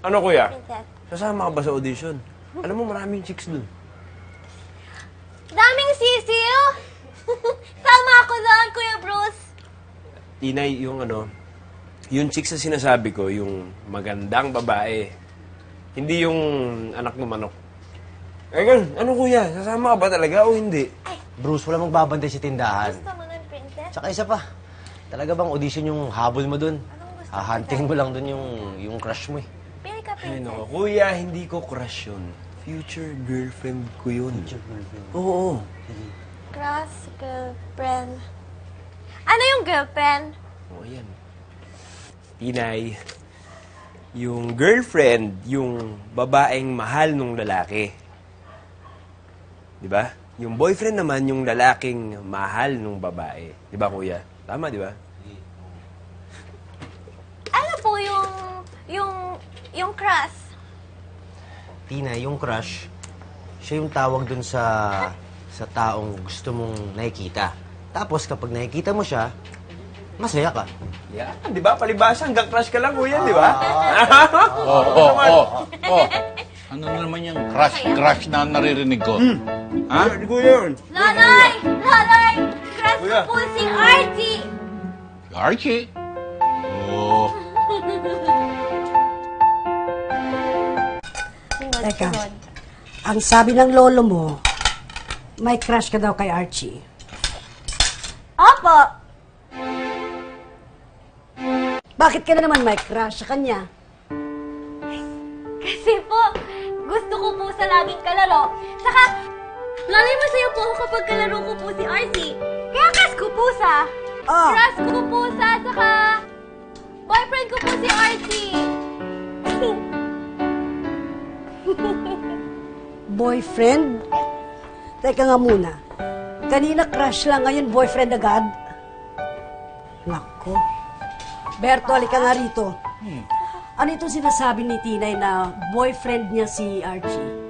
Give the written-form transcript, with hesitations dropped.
Ano, kuya? Princess. Sasama ka ba sa audition? Alam mo, maraming chicks dun. Daming sisiyo! Sama ako doon, Kuya Bruce. Tinay, yung chicks na sinasabi ko, yung magandang babae. Hindi yung anak ng manok. Ano, kuya? Sasama ka ba talaga o hindi? Bruce, wala magbabantay sa tindahan. Gusto mo nun, Princess? Tsaka isa pa, talaga bang audition yung habol mo dun? Anong gusto mo? Hahanting mo lang dun yung crush mo eh. Pili ka, Ay, Princess. nako. Kuya, hindi ko crush yun. Future girlfriend ko yun. Oo. Cross girlfriend. Ano yung girlfriend? Oo, yan. Tinay, yung girlfriend, yung babaeng mahal nung lalaki. Di ba? Yung boyfriend naman, yung lalaking mahal nung babae. Di ba, kuya? Tama, di ba? Ano po yung cross? Tina, yung crush, siya yung tawag dun sa taong gusto mong nakikita. Tapos kapag nakikita mo siya, masaya ka. Yeah, di ba? Palibasa, hanggang crush ka lang, kuya, di ba? Ano na naman yung crush na naririnig ko? Ha? Hindi ko yun. Nanay! Nanay! Crush ko Kuya. po si Archie! Archie? Oh, Teka, ang sabi ng lolo mo, may crush ka daw kay Archie. Opo! Bakit ka na naman may crush sa kanya? Kasi po, gusto ko po sa laging kalaro. Saka, nanay masaya po ako kapag kalaro ko po si Archie. Kaya crush ko po sa... Oh, Crush ko po sa, saka... Boyfriend ko po si Archie. boyfriend? Teka nga muna. Kanina crush lang, ngayon boyfriend agad? Nako. Berto, halika nga rito. Ano itong sinasabi ni Tinay na boyfriend niya si Archie?